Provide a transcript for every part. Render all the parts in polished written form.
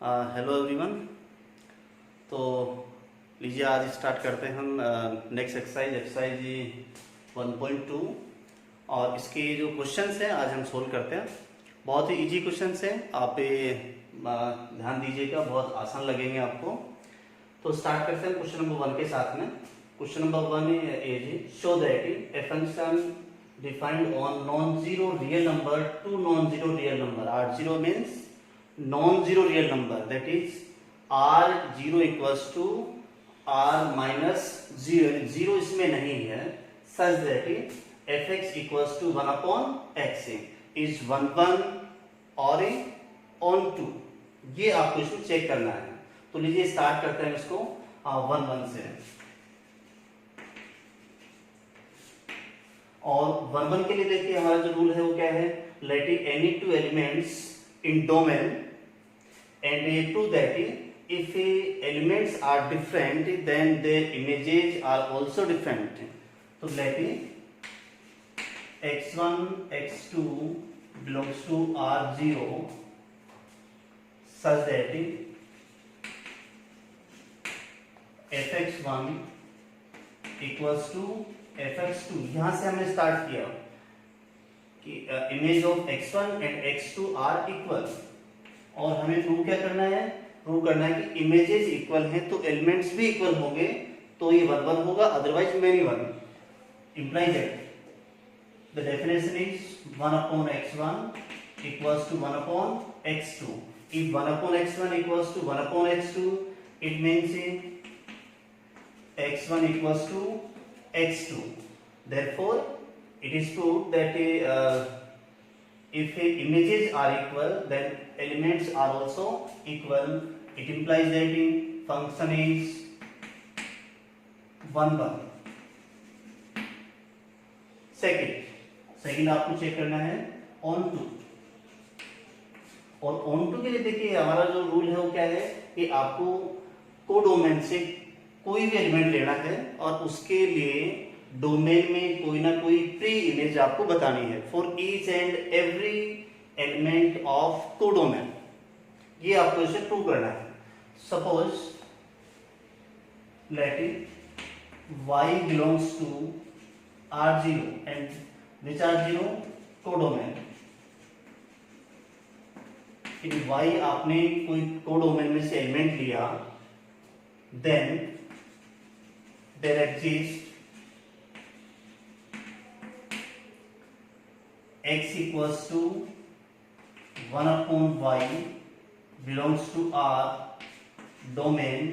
Hello everyone. तो लीजिए आज स्टार्ट करते हैं हम नेक्स्ट एक्सरसाइज 1.2 और इसके जो क्वेश्चंस हैं आज हम सोल्व करते हैं। बहुत ही इजी क्वेश्चंस हैं, आप ये ध्यान दीजिएगा, बहुत आसान लगेंगे आपको। तो स्टार्ट करते हैं क्वेश्चन नंबर 1 के साथ में। Question number 1 is show that a function defined on non-zero real number to non-zero real number. R0 means non-zero real number, that is R0 equals to R minus 0, zero इसमें नहीं है, such that fx equals to 1 upon x is 1 और on 2। ये आपको इसमें check करना है। तो लीजिए स्टार्ट करते हैं इसको 1 से। और 1 के लिए देखिए हमारा जो रूल है वो क्या है, let any two elements in domain and prove that if elements are different then their images are also different. तो let x1 x2 belongs to R0 such that fx1 equals to fx2। यहां से हमने start किया कि image of x1 and x2 are equal, और हमें prove क्या करना है, प्रूव करना है कि इमेजेस इक्वल हैं तो एलिमेंट्स भी इक्वल होंगे, तो ये 1 होगा, otherwise many 1 implies that the definition is 1 upon x1 equals to 1 upon x2। if 1 upon x1 equals to 1 upon x2 it means x1 equals to x2। therefore it is proved that if images are equal then elements are also equal। it implies that function is 1 second आपको check करना है on 2। और on 2 के लिए देखिए हमारा जो rule है वो क्या है कि आपको कोडोमेन से कोई भी एलिमेंट लेना है और उसके लिए डोमेन में कोई ना कोई प्री इमेज आपको बतानी है for each and every element of codomain. ये आपको इसे प्रूव करना है। Suppose let y belongs to R0 and which R0 codomain. इन y आपने कोई कोडोमेन में से एलिमेंट लिया, then there exists x equals to 1 upon y belongs to R domain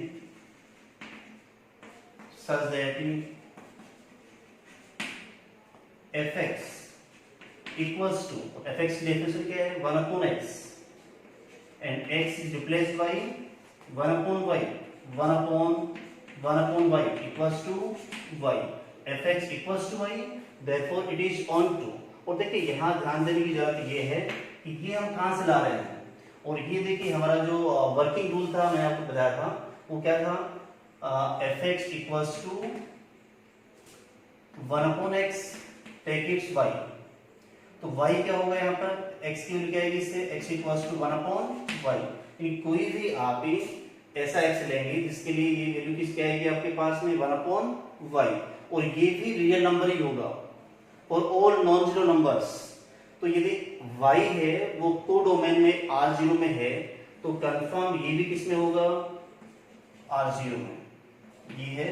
such that fx equals to, fx की definition क्या है, 1 upon x and x is replaced by 1 upon y, 1 upon y equals to y, fx equals to y, therefore it is on 2। और देखिए यहाँ ध्यान देने की जरूरत ये है कि ये हम कहाँ से ला रहे हैं, और ये देखिए हमारा जो वर्किंग रूल था मैंने आपको बताया था वो क्या था, fx equals to 1 upon x take its y। तो y क्या होगा यहाँ पर, x की वैल्यू क्या आएगी इससे, x equals to 1 upon y। कोई भी आप ऐसा x लेंगे जिसके लिए ये वैल्यू किसकी आएगी आपके पास में 1 upon y, और ये भी रियल नंबर ही होगा for all non zero numbers. तो यदि y है वो कोडोमेन में R0 में है तो कंफर्म ये भी किसमें होगा, R0 में, ये है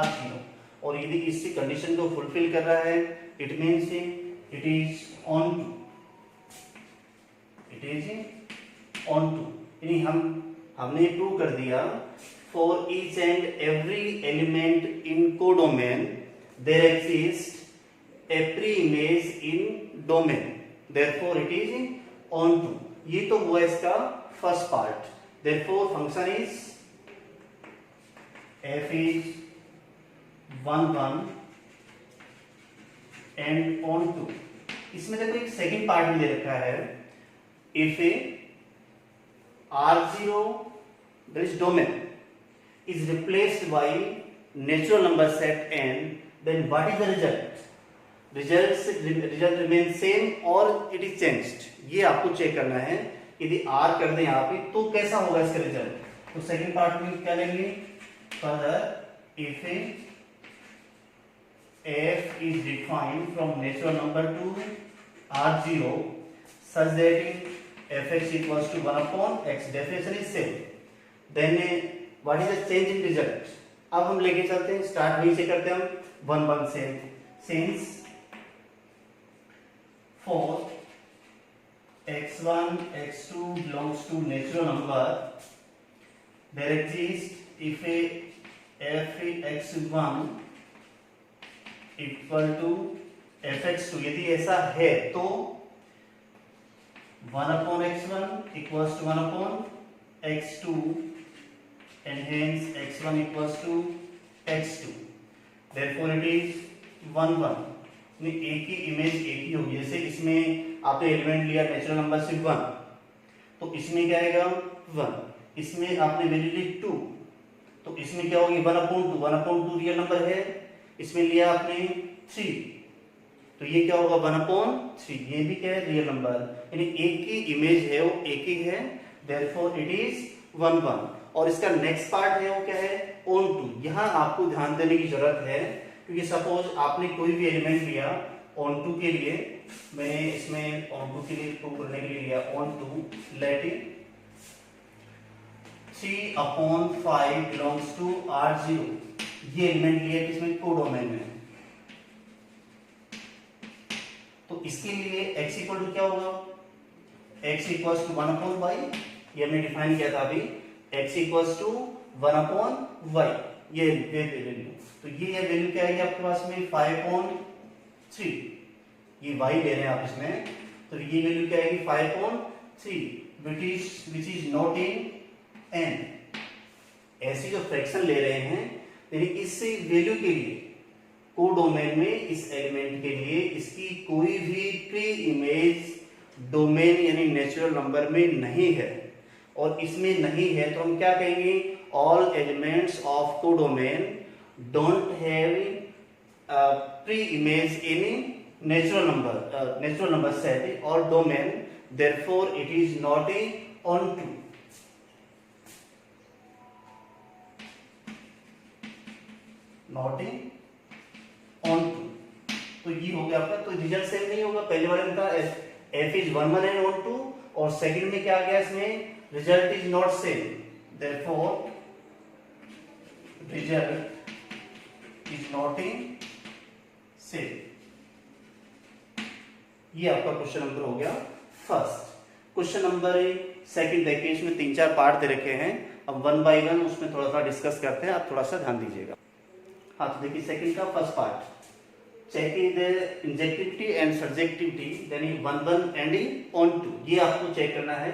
R0। और यदि इसी कंडीशन को फुलफिल कर रहा है it means it is on 2, it is on 2। यानी हमने प्रूव कर दिया for each and every element in codomain there exist a pre image in domain, therefore it is on 2। ये तो हुआ इसका first part. Therefore function is f is 1 and on 2। इसमें देखो एक सेकंड पार्ट में दे रखा है, if R0 that is domain is replaced by natural number set n, then what is the result? Result remains same or it is changed। ये आपको check करना है यदि r कर दें यहाँ पे तो कैसा होगा इसका रिजल्ट? तो सेकंड पार्ट में क्या लेंगे? Further if f is defined from natural number to r0 such that fx equals to 1 upon x, definition is same, then what is the change in result? अब हम लेके चलते हैं, स्टार्ट वहीं से करते हैं हम 1 1 से। Since for x1 x2 belongs to natural number, there exists if fx1 equal to fx2, यदि ऐसा है तो 1 upon x1 equals to 1 upon x2 and hence x1 equals to x2, therefore it is 1 1। एक ही इमेज एक ही होगी। जैसे इसमें आपने एलिमेंट लिया नेचुरल नंबर से 1, तो इसमें क्या आएगा 1, इसमें आपने वैल्यू ली 2, तो इसमें क्या होगी 1 upon 2, 1 upon 2 रियल नंबर है, इसमें लिया आपने 3, तो ये क्या होगा 1 upon 3, ये भी क्या है रियल नंबर, यानी एक ही इमेज है, वो एक ही है, देयरफॉर इट इज 1 1। और इसका नेक्स्ट पार्ट है वो क्या है ऑन टू। यहाँ आपको ध्यान देने की जरूरत है क्योंकि सपोज आपने कोई भी एलिमेंट लिया ऑन टू के लिए, मैंने इसमें ऑन टू के लिए प्रूव करने के लिए लिया onto, let it 3 upon 5 belongs to R0, ये एलिमेंट लिया किसमें कोडोमेन में, तो इसके लिए x इक्वल टू क्या होगा, x equals to 1 upon y, ये हमने डिफाइन किया था अभी, x equals to 1 upon y, ये वैल्यू, तो ये वैल्यू क्या आएगी आपके पास में 5/3, ये y ले रहे हैं आप इसमें, तो ये वैल्यू क्या आएगी 5/3 which is not in n। ऐसी जो फ्रैक्शन ले रहे हैं यानी इस वैल्यू के लिए कोडोमेन में इस एलिमेंट के लिए इसकी कोई भी प्री इमेज डोमेन यानी नेचुरल नंबर में नहीं है, और इसमें नहीं है तो हम क्या कहेंगे, all elements of codomain don't have pre image in natural number set और domain, therefore it is not a onto. Not a onto, तो ये हो गया आपका, तो रिजल्ट सेम नहीं होगा। पहले वाले में था f is 1 1 and onto, और सेकंड में क्या आ गया इसमें result is not same, therefore result is not in same. ये आपका क्वेश्चन नंबर हो गया फर्स्ट। क्वेश्चन नंबर सेकंड देखिए, इसमें 3-4 पार्ट दे रखे हैं, अब 1 बाय 1 उसमें थोड़ा सा डिस्कस करते हैं, आप थोड़ा सा ध्यान दीजिएगा। हाँ, तो देखिए सेकंड का first part, check the injectivity and subjectivity then 1 1 and onto, ये आपको चेक करना है।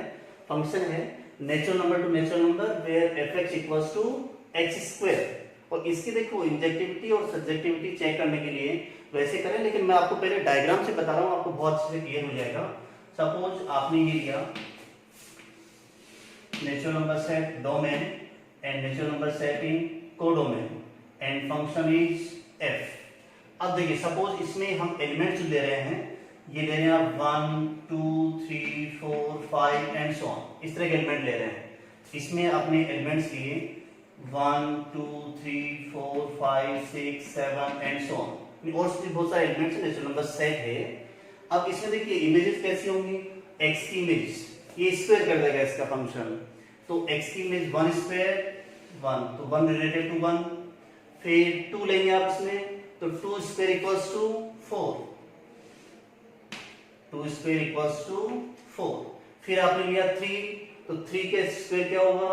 फंक्शन है natural number to natural number where fx equals to x², और इसकी देखो इंजेक्टिविटी और सब्जेक्टिविटी चेक करने के लिए वैसे करें, लेकिन मैं आपको पहले डायग्राम से बता रहा हूँ, आपको बहुत अच्छे से क्लियर हो जाएगा। सपोज आपने ये लिया natural number set domain and natural number set in codomain and function is f। अब देखिए सपोज इसमें हम एलिमेंट्स ले रहे हैं, ये ले रहे हैं आप 1 2 3 4 5 एंड सो ऑन, इस तरह के एलिमेंट ले रहे हैं। इसमें अपने एलिमेंट्स लिए 1 2 3 4 5 6 7 एंड सो ऑन, और बहुत सारे एलिमेंट्स हैं, नेचुरल नंबर सेट है। अब इसमें देखिए इमेजेस कैसी होंगी, x की इमेज ये स्क्वायर कर देगा इसका फंक्शन, तो x की इमेज 1 स्क्वायर 1, तो 1 रिलेटेड टू 1, फिर 2 लेंगे आप इसमें, तो 2 square equals to 4, 2 square equals to 4, फिर आपने लिया 3, तो 3 के स्क्वायर क्या होगा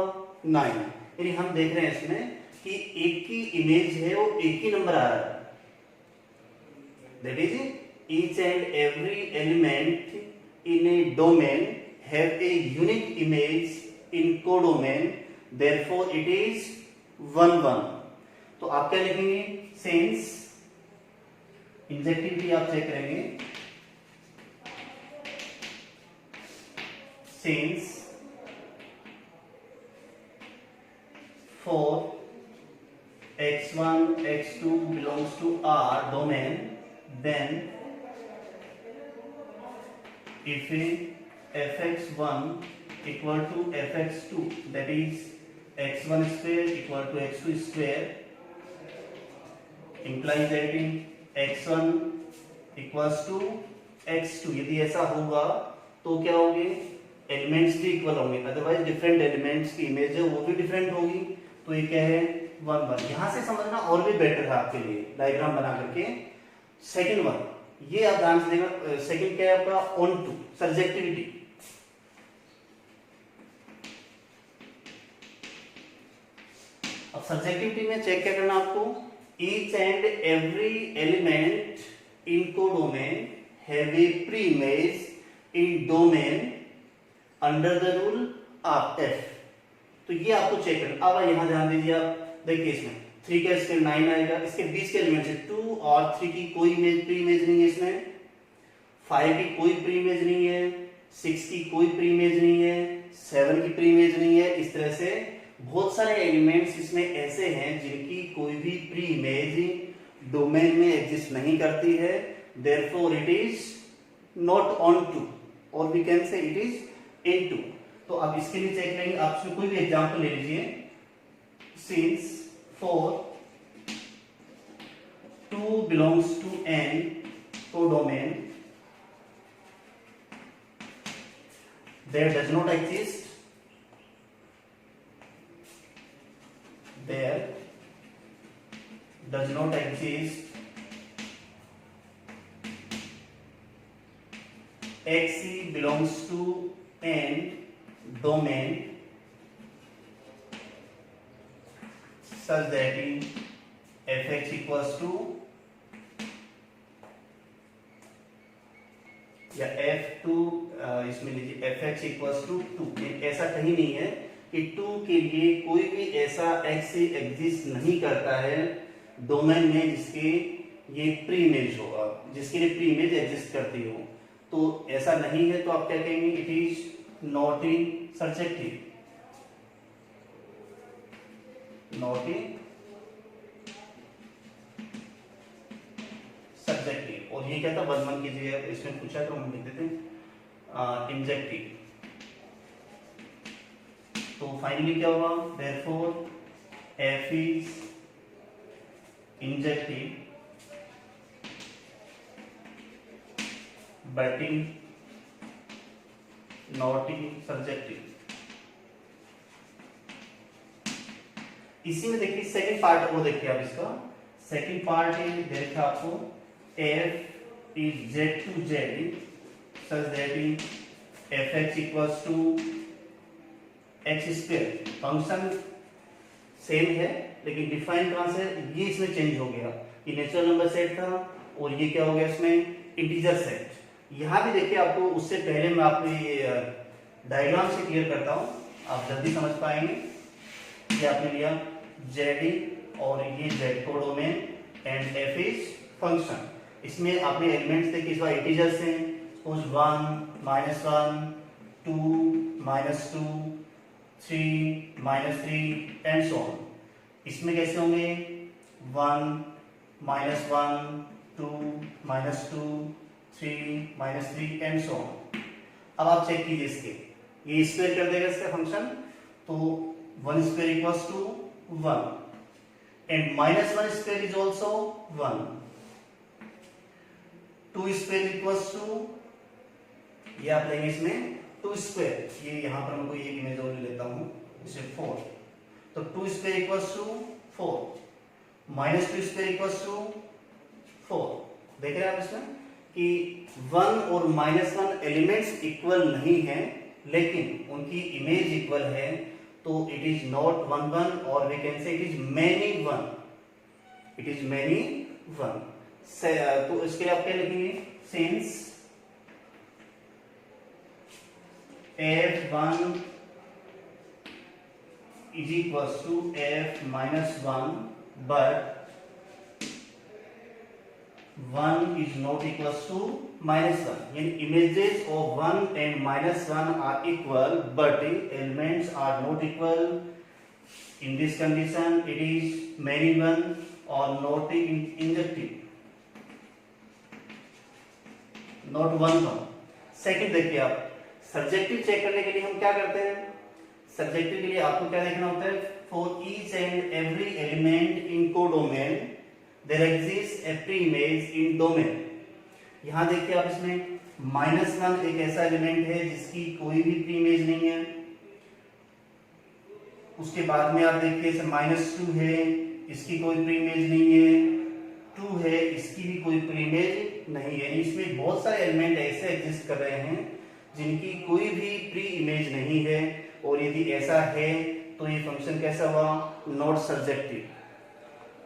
9। यानी हम देख रहे हैं इसमें कि एक ही इमेज है, वो एक ही नंबर आ रहा है, that is each and every element in a domain have a unique image in codomain, therefore it is 1 1। तो आप क्या लिखेंगे, since इंजेक्टिविटी आप चेक करेंगे, since for x1 x2 belongs to R domain, then if fx1 equal to fx2, that is x1 square equal to x2 square, implies that x1 equals to x2। यदि ऐसा होगा तो क्या होंगे, elements भी equal होंगे, otherwise different elements की image है वो भी डिफरेंट होगी। तो ये क्या है 1 1। यहां से समझना और भी बेटर है आपके लिए डायग्राम बना करके। सेकंड वन, ये आप ध्यान से देखना, सेकंड क्या है आपका ऑन टू सर्जेक्टिविटी। अब सर्जेक्टिविटी में चेक क्या करना आपको, each and every element in codomain have a pre image in domain under the rule of F. तो ये आपको चेक करना। अब यहां ध्यान दीजिए, आप देखिए इसमें 3 का स्क्वायर 9 आएगा, इसके बीच के एलिमेंट है 2 और 3 की कोई इमेज प्री इमेज नहीं है, इसमें 5 की कोई प्री इमेज नहीं है, 6 की कोई प्री इमेज नहीं है, 7 की प्री इमेज नहीं है। इस तरह से बहुत सारे एलिमेंट्स इसमें ऐसे हैं जिनकी कोई भी प्री इमेज डोमेन में एग्जिस्ट नहीं करती है, therefore it is not onto, और we can say it is into. तो अब इसके लिए चेक करेंगे, आप इसमें कोई भी एग्जांपल ले लीजिए। Since for 2 belongs to n codomain, there does not exist xc belongs to n domain such that fx equals to या f2, इसमें लीजिए fx equals to 2। ऐसा कहीं नहीं है कि 2 के लिए कोई भी ऐसा x एग्जिस्ट नहीं करता है डोमेन में जिसके ये प्री इमेज हो, जिसके लिए प्री इमेज एग्जिस्ट करती हो। तो ऐसा नहीं है तो आप क्या कहेंगे, it is not in surjective, not in subjective. और ये क्या था 1 1 कीजिए, इसमें पूछा तो हम लिख देते हैं इंजेक्टिव। तो फाइनली क्या हुआ, therefore f is injective but in not in subjective. इसी में देखिए सेकंड पार्ट को देखिए आप, इसका सेकंड पार्ट है, देखिए आपको f is z to z such that fx equals to x square। Function same है लेकिन डिफाइन कहां से, ये इसमें चेंज हो गया, ये नेचुरल नंबर सेट था और ये क्या हो गया इसमें इंटीजर सेट। यहां भी देखिए आपको, उससे पहले मैं आपको ये डायग्राम से क्लियर करता हूं, आप जल्दी समझ पाएंगे। ये आपने लिया z और ये z codomain and f is function. इसमें आपने एलिमेंट्स देखिए, इस बार इंटीजर्स हैं, सपोज 1 -1 2 -2 3 -3 एंड सो ऑन। इसमें कैसे होंगे 1 -1 2 -2 3 -3 एंड सो ऑन। अब आप चेक कीजिए इसके, ये स्क्वायर कर देगा इसका फंक्शन, तो 1 square equals to 1 and -1 square is also 1, 2 square equals to, ये आप लेंगे इसमें 2 स्क्वायर, ये यहां पर मैं कोई एक इमेज और लेता हूं, इसे 4, तो 2 square equals to 4 -2 square equals to 4। देख रहे हैं आप इसमें कि 1 और -1 एलिमेंट्स इक्वल नहीं है लेकिन उनकी इमेज इक्वल है, तो इट इज नॉट 1 1 और we can say it is many 1, it is many 1। तो इसके लिए आप क्या लिखेंगे, since f1 is equals to f minus 1 but 1 is not equals to minus 1, यानी images of 1 and minus 1 are equal but elements are not equal। in this condition it is many 1 or not injective, not 1 1। Second देखिए आप, subjective check करने के लिए हम क्या करते हैं, सब्जेक्टिव के लिए आपको क्या देखना होता है, for each and every element in codomain there exist a pre image in domain. यहां देखिए आप इसमें -1 एक ऐसा एलिमेंट है जिसकी कोई भी प्री इमेज नहीं है। उसके बाद में आप देखिए -2 है, इसकी कोई प्री इमेज नहीं है, 2 है, इसकी भी कोई प्री इमेज नहीं है। इसमें बहुत सारे एलिमेंट ऐसे एग्जिस्ट कर रहे हैं जिनकी कोई भी प्री इमेज नहीं है, और यदि ऐसा है तो ये फंक्शन कैसा हुआ, नॉट सब्जेक्टिव।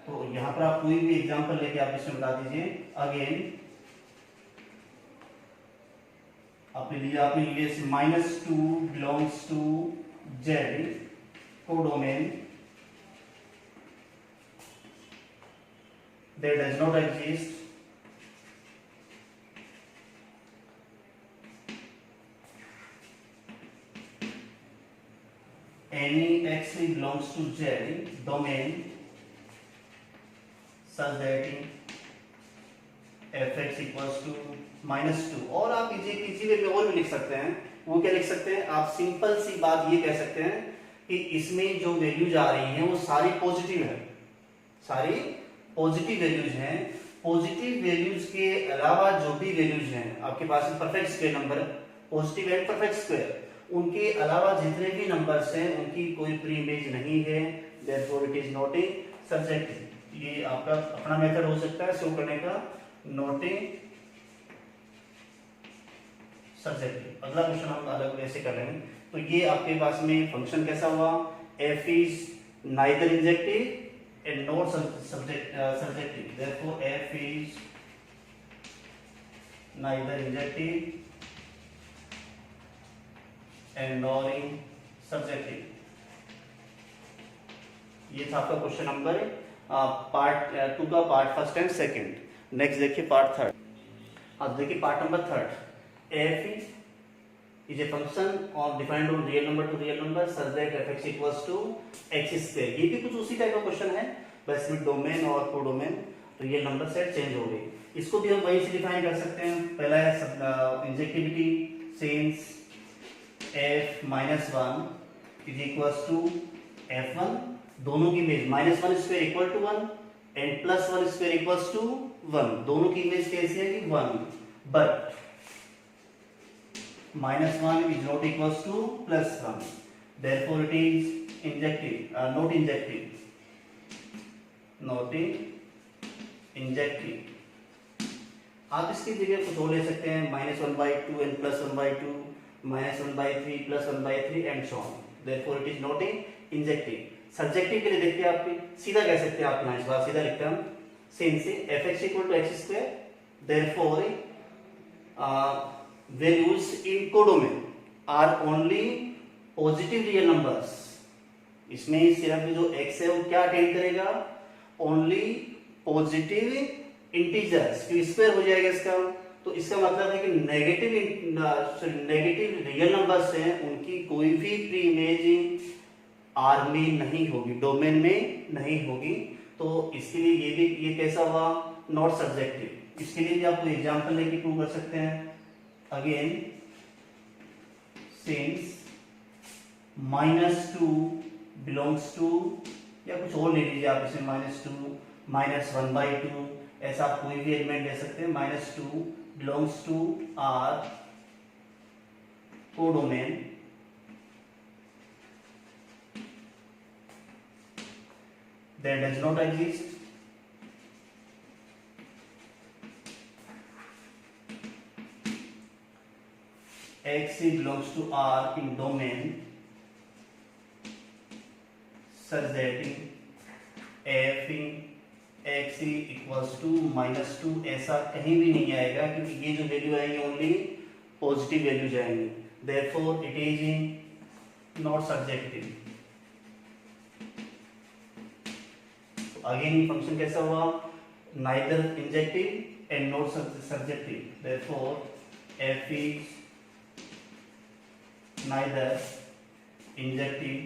तो यहां पर आप कोई भी एग्जांपल लेके आप इसमें बता दीजिए। अगेन आपने लिया -2 belongs to Z codomain that does not exist any x belongs to Z domain such that fx equals to -2। और आप इजी वे में और भी लिख सकते हैं। वो क्या लिख सकते हैं, आप सिंपल सी बात ये कह सकते हैं कि इसमें जो वैल्यूज आ रही हैं वो सारी पॉजिटिव है, सारी पॉजिटिव वैल्यूज हैं। पॉजिटिव वैल्यूज के अलावा जो भी वैल्यूज हैं आपके पास perfect square number, positive and perfect square, उनके अलावा जितने भी नंबर्स हैं उनकी कोई प्री इमेज नहीं है, therefore it is not A subjective. ये आपका अपना मेथड हो सकता है शो करने का, नॉट ए सब्जेक्टिव। अगला क्वेश्चन हम अलग वैसे कर रहे हैं। तो ये आपके पास में फंक्शन कैसा हुआ, f is neither injective and not subjective, therefore f is neither injective and nor in subjective। ये था आपका क्वेश्चन नंबर पार्ट 2 का part first and second. Next देखिए पार्ट थर्ड। अब देखिए part number third, f is a function of defined on real number to real number such that fx equals to x square। ये भी कुछ उसी type का question है, बस में डोमेन और codomain real number set change हो गई। इसको भी हम वहीं से डिफाइन कर सकते हैं। पहला है injectivity, since f-1 is equals to f1, दोनों की image -1 square equal to 1 and +1 square equals to 1, दोनों की इमेज कैसी है कि 1, but -1 is not equals to +1, therefore it is injective, not injective, not injective। आप इसकी जगह कुछ और ले सकते हैं, -1/2 and +1/2, -1/3 +1/3 and so on, therefore it is not injective। Subjective के लिए देखिए आप सीधा कह सकते हैं, आप यहाँ इस बार सीधा लिखते हैं हम, since fx equal to x2, therefore values in codomain are only positive real numbers। इसमें सिर्फ जो x है वो क्या अटेंड करेगा, ओनली पॉजिटिव इंटीजर्स, क्योंकि स्क्वायर हो जाएगा इसका। तो इसका मतलब है कि नेगेटिव रियल नंबर्स हैं उनकी कोई भी प्री इमेज आर में नहीं होगी, डोमेन में नहीं होगी। तो इसके लिए ये कैसा हुआ, नॉट सब्जेक्टिव। इसके लिए भी आप कोई एग्जांपल लेके प्रूव कर सकते हैं। अगेन सिंस -2 बिलोंग्स टू, या कुछ और ले लीजिए आप इसमें, -2 -1/2, ऐसा आप कोई भी एलिमेंट ले सकते हैं। -2 belongs to R codomain that does not exist x belongs to R in domain such that f in x equals to -2, ऐसा कहीं भी नहीं आएगा क्योंकि ये जो वैल्यू आएंगे ओनली पॉजिटिव वैल्यू जाएंगे, therefore it is not subjective। Again function कैसा हुआ, neither injective and not subjective, therefore f is neither injective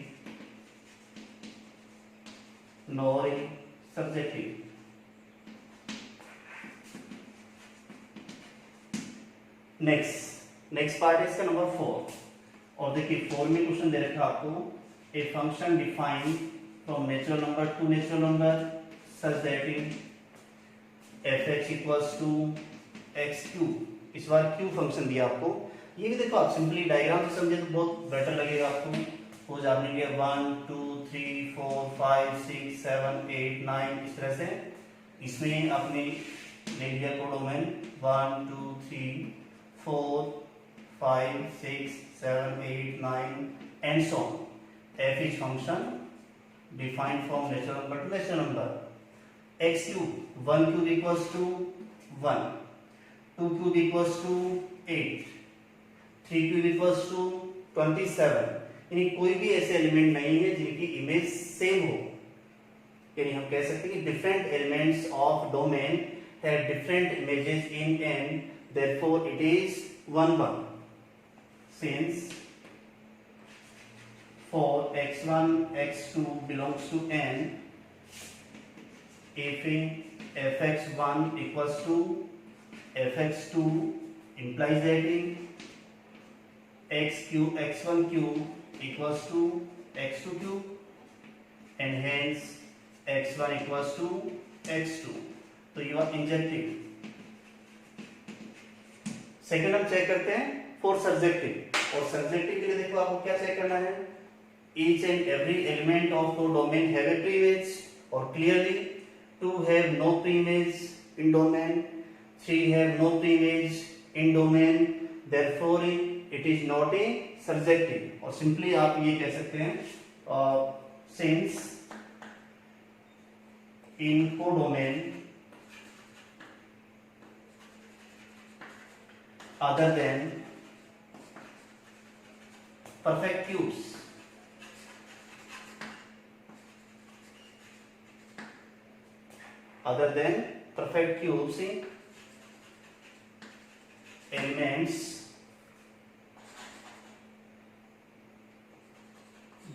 nor subjective। Next part है इसका नंबर 4। और देखिए 4 में क्वेश्चन दे रखा आपको, a function defined from natural number to natural number such that in fx equals to x cube. इस बार क्यू फंक्शन दिया आपको। ये भी देखो, आप सिंपली डायग्राम से समझे तो बहुत बेटर लगेगा आपको। तो आपने लिया 1 2 3 4 5 6 7 8 9 इस तरह से। इसमें आपने ले लिया codomain 1 2 3 4 5 6 7 8 9 and so on. f is function defined from natural number to natural number. x cube 1 cube equals to 1, 2 cube equals to 8, 3 cube equals to 27। यानी कोई भी ऐसे एलिमेंट नहीं है जिनकी इमेज सेम हो। यानी हम कह सकते हैं कि different elements of domain have different images in n, therefore it is 1 1। Since for x1 x2 belongs to n, if fx1 equals to fx2 implies that in x1 cube equals to x2 cube and hence x1 equals to x2। तो you are injecting। Second हम check करते हैं for subjective. और subjective के लिए देखो आपको क्या चेक करना है, each and every element of the domain have a preimage, और clearly 2 have no preimage in domain, 3 have no preimage in domain, therefore it is not a surjective। और सिंपली आप ये कह सकते हैं since in codomain other than perfect cubes, other than perfect cubes, elements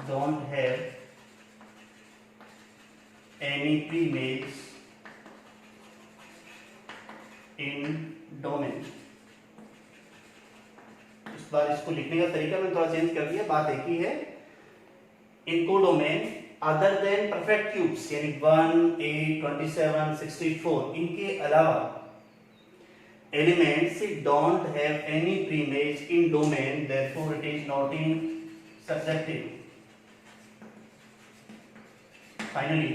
don't have any preimage in domain। इस बार इसको लिखने का तरीका मैंने थोड़ा चेंज कर दिया, बात एक ही है। In codomain other than perfect cubes यानी 1 8 27 64 इनके अलावा elements don't have any preimage in domain, therefore it is not in surjective. Finally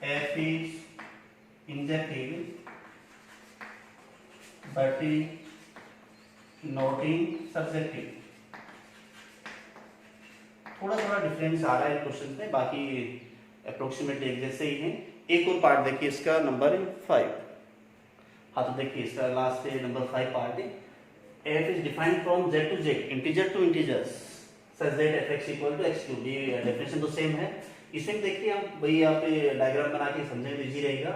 f is injective but not in subjective। थोड़ा थोड़ा डिफरेंस आ रहा है क्वेश्चन में, बाकी अप्रोक्सीमेटली एक जैसे ही हैं। एक और पार्ट देखिए इसका नंबर 5। हाँ तो देखिए इसका लास्ट नंबर 5 पार्ट है, f is defined from z to z, integer to integers such that fx equal to x cube। ये डेफिनेशन तो सेम है। इसमें देखिए हम वही आप डायग्राम बना के समझने में इजी रहेगा।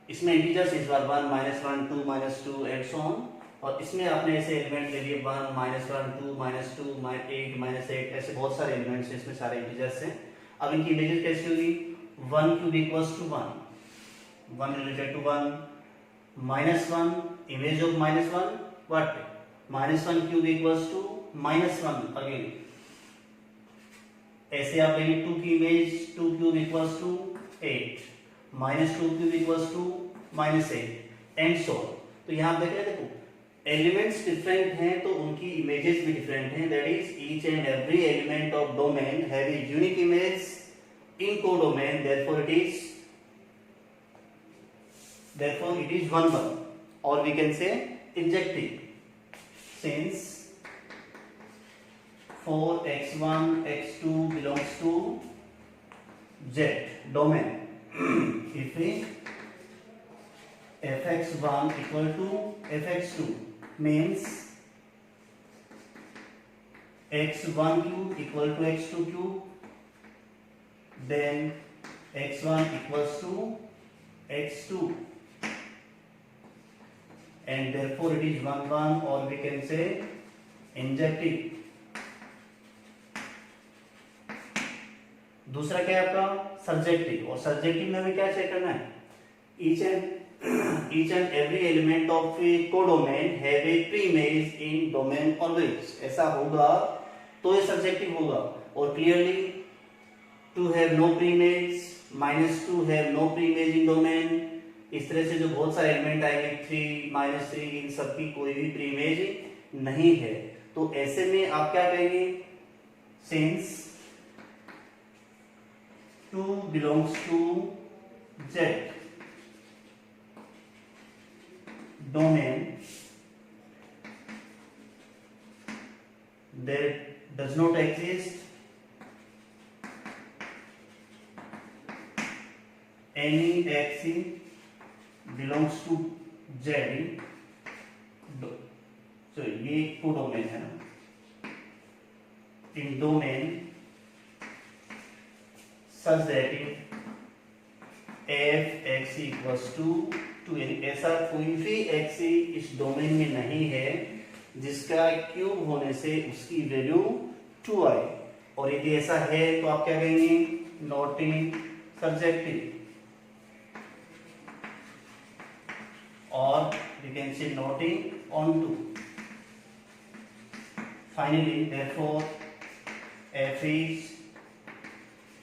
इसमें इंटीजर्स इस बार 1 -1 2 -2 एंड सो ऑन, और इसमें आपने ऐसे एलिमेंट ले लिए 1 -1 2 -2 8 -8, ऐसे बहुत सारे एलिमेंट्स हैं, इसमें सारे इंटीजर्स हैं। अब इनकी इमेजेस कैसी होगी, 1 cube equals to 1, 1 related to 1, -1 image of -1 what, -1 cube equals to -1 again. ऐसे आप लेंगे 2 की image 2 cube equals to 8, -2 cube equals to -8 and so. तो यहां देख रहे हैं, देखो एलिमेंट्स डिफरेंट हैं तो उनकी इमेजेस भी डिफरेंट हैं। That is each and every element of domain have a unique image in codomain, therefore it is 1 1, और we can say injective since for x1 x2 belongs to z domain, if fx1 equal to fx2 means x1 cube equal to x2 cube, then x1 equals to x2 and therefore it is 1 1, or we can say injective। दूसरा क्या है आपका subjective, और subjective में हमें क्या check करना है, each and each and every element of a codomain have a preimage in domain always, ऐसा होगा तो ये सब्जेक्टिव होगा। और clearly two have no preimage, -2 have no preimage in domain, इस तरह से जो बहुत सारे एलिमेंट आएंगे 3, -3, इन सब की कोई भी प्रीइमेज नहीं है। तो ऐसे में आप क्या कहेंगे, since 2 belongs to Z domain, there does not exist any X belongs to Z, so ये कोडोमेन है ना, in domain such that f x equals to 2, यानी ऐसा कोई भी x इस डोमेन में नहीं है जिसका क्यूब होने से उसकी वैल्यू 2 आए। और यदि ऐसा है तो आप क्या कहेंगे, नॉट इन सब्जेक्टिव, और you can say not in onto. Finally, therefore, f is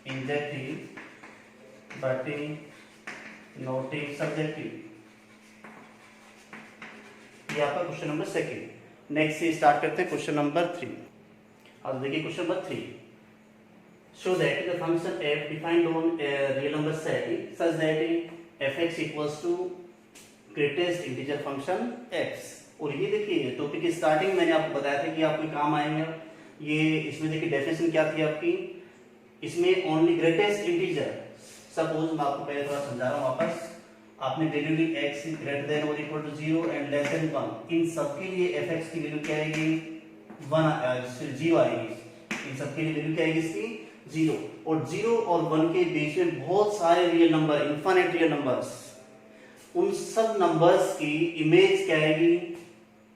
injective but not in subjective. ये आपका क्वेश्चन नंबर 2। नेक्स्ट से स्टार्ट करते हैं क्वेश्चन नंबर 3। अब देखिए question number 3, show that the function f defined on a real number set such that fx equals to greatest integer function x। और ये देखिए टॉपिक की स्टार्टिंग मैंने आपको बताया था कि आपको काम आएंगे ये। इसमें देखिए डेफिनेशन क्या थी आपकी, इसमें ओनली ग्रेटेस्ट इंटीजर, सपोज मैं आपको पहले थोड़ा समझा रहा हूँ वापस, आपने वैल्यू ली x ग्रेटर देन और equal to 0 and less than 1, इन सब के लिए fx की वैल्यू क्या आएगी, 0 आएगी। इन सब के लिए वैल्यू क्या आएगी इसकी 0, और 0 और 1 के बीच में बहुत सारे real number, infinite real numbers, उन सब नंबर्स की इमेज क्या आएगी,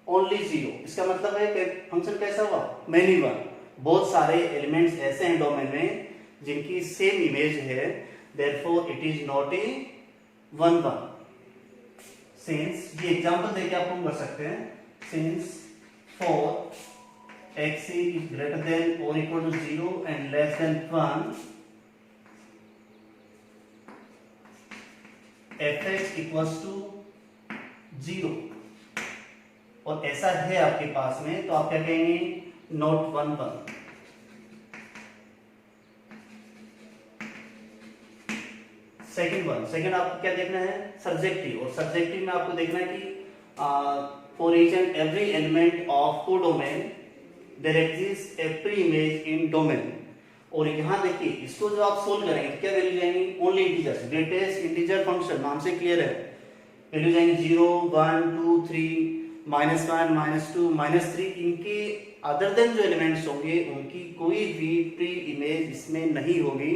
ओनली 0। इसका मतलब है कि फंक्शन कैसा हुआ, मैनी वन, बहुत सारे एलिमेंट्स ऐसे हैं डोमेन में जिनकी सेम इमेज है, therefore it is not a 1 1। Since, ये एग्जांपल देके आप हम कर सकते हैं, since for x is greater than और equal to 0 and less than 1, fx equals to 0, और ऐसा है आपके पास में, तो आप क्या कहेंगे, नॉट 1 1। सेकंड आपको क्या देखना है, सब्जेक्टिव, और सब्जेक्टिव में आपको देखना है कि for each and every element of codomain there exist a pre image in domain. और यहाँ देखिए इसको जो आप सोल्व करेंगे तो क्या वैल्यू जाएंगी, only integers, greatest integer function, नाम से क्लियर है, वैल्यू जाएंगे 0 1 2 3, -1 -2 -3, इनके अदर देन जो एलिमेंट्स होंगे उनकी कोई भी प्री इमेज इसमें नहीं होगी।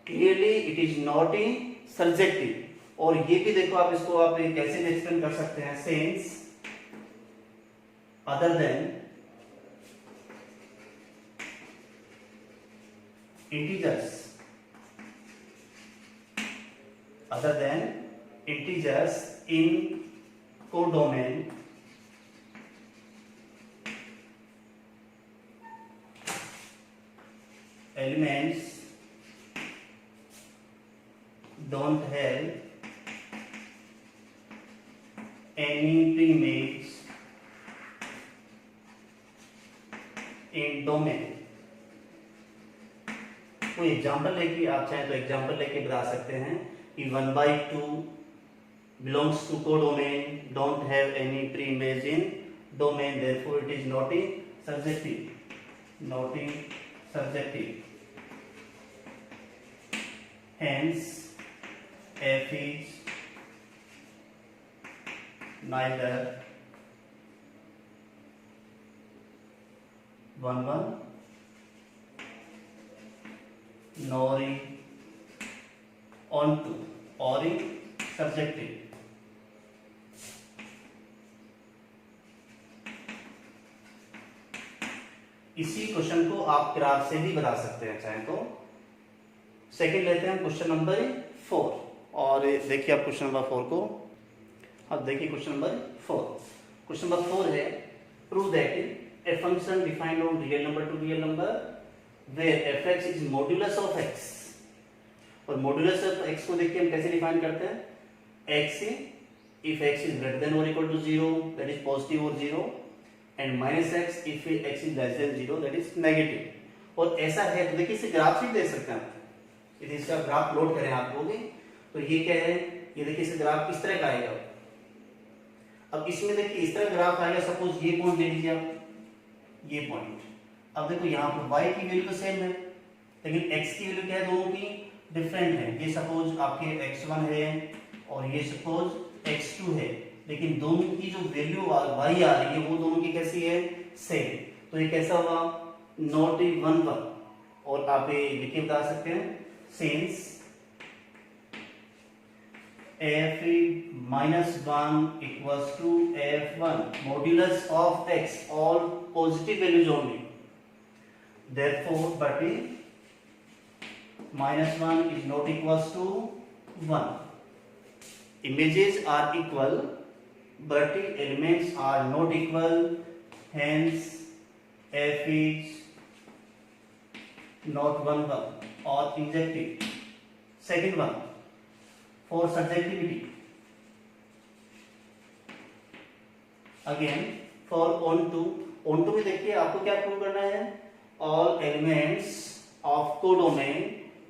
Clearly it is not in subjective. और ये भी देखो आप इसको आप कैसे एक्सप्लेन कर सकते हैं, since other than integers, other than integers in codomain elements don't have any preimage in domain। कोई एग्जाम्पल लेके आप चाहें तो एग्जाम्पल लेके बता सकते हैं कि 1/2 belongs to codomain, don't have any pre-image in domain, therefore it is not in subjective, not in subjective, hence f is neither 1 1 nor in onto or in subjective। इसी क्वेश्चन को आप ग्राफ से भी बता सकते हैं चाहे तो। सेकंड लेते हैं क्वेश्चन नंबर 4, और देखिए आप क्वेश्चन नंबर 4 को, अब देखिए क्वेश्चन नंबर 4। क्वेश्चन नंबर 4 है prove that a function defined on real number to real number where fx is modulus of x। और मॉड्यूलस ऑफ x को देखिए हम कैसे डिफाइन करते हैं, x से if x is greater than or equal to 0 that is positive or 0 and minus x if x is less than 0 that is negative। और ऐसा है तो देखिए इसे ग्राफ से दे सकते हैं, यदि इसका ग्राफ प्लॉट करें आप लोग तो ये क्या है, ये देखिए इसे ग्राफ किस तरह का आएगा। अब इसमें देखिए इस तरह ग्राफ आएगा, सपोज ये पॉइंट ले लीजिए आप, ये पॉइंट। अब देखो यहाँ पर y की वैल्यू तो सेम है लेकिन x की वैल्यू क्या है, दोनों की डिफरेंट है। ये सपोज आपके x1 है और ये सपोज x2 है, लेकिन दोनों की जो वैल्यू y आ रही है वो दोनों की कैसी है, सेम। तो ये कैसा हुआ, नॉट 1 और आप ये लिख के बता सकते हैं since f-1 equals to f1 modulus of x all positive values only, therefore but -1 is not equals to 1। Images are equal but elements are not equal, hence f is not 1 or injective। Second one for subjectivity, again for onto में देखिए आपको क्या prove करना है, all elements of codomain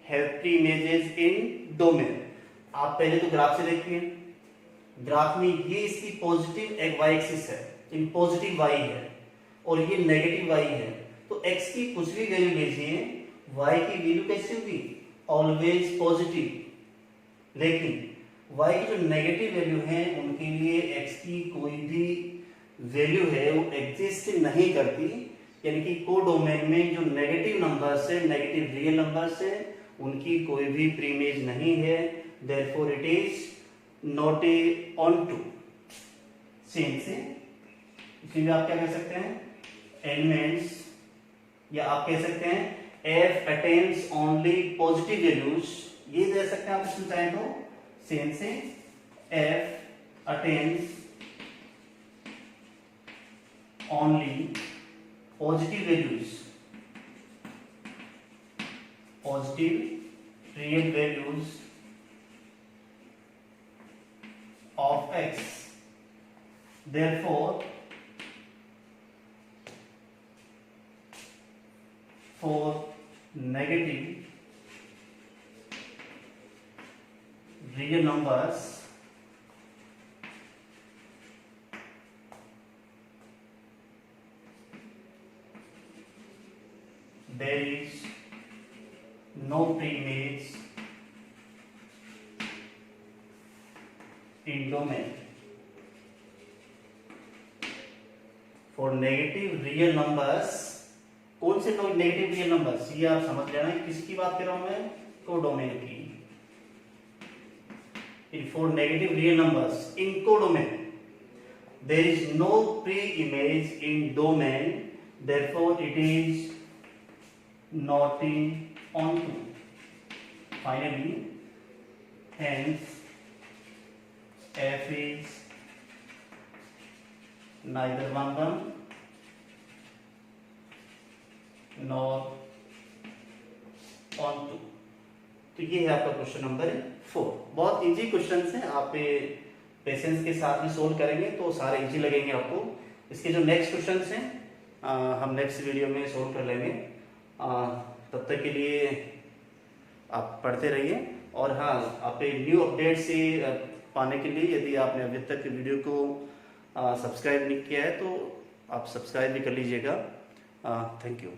have three images in domain। आप पहले तो graph से देखिए, ग्राफ में ये इसकी पॉजिटिव y एक्सिस है, इन पॉजिटिव y है और ये नेगेटिव y है, तो x की कुछ भी वैल्यू लीजिए y की वैल्यू कैसी होगी, ऑलवेज पॉजिटिव। लेकिन y की जो नेगेटिव वैल्यू है उनके लिए x की कोई भी वैल्यू है वो एग्जिस्ट नहीं करती, यानी कि कोडोमेन में जो नेगेटिव नंबर्स है, नेगेटिव रियल नंबर्स है, उनकी कोई भी प्रीमेज नहीं है, therefore it is not A onto. Same से इसमें आप क्या कह सकते हैं, एलिमेंट्स, या आप कह सकते हैं f attains only positive values, ये दे सकते हैं आप इसमें चाहें तो, सेम से f attains only positive values, positive real values of x, therefore for negative real numbers there is no preimage in domain। for negative real numbers, कौन से नेगेटिव रियल नंबर्स, ये आप समझ लेना है किसकी बात कर रहा हूं मैं, कोडोमेन की। for negative real numbers in codomain there is no pre-image in domain, therefore it is not in onto। finally hence f is neither 1 nor onto। तो ये है आपका क्वेश्चन नंबर 4। बहुत इजी क्वेश्चंस हैं, आप पेशेंस के साथ में सोल्व करेंगे तो सारे इजी लगेंगे आपको। इसके जो नेक्स्ट क्वेश्चंस हैं हम नेक्स्ट वीडियो में सोल्व कर लेंगे। तब तक के लिए आप पढ़ते रहिए, और हाँ, आप न्यू अपडेट से पाने के लिए यदि आपने अभी तक वीडियो को सब्सक्राइब नहीं किया है तो आप सब्सक्राइब भी कर लीजिएगा। Thank you.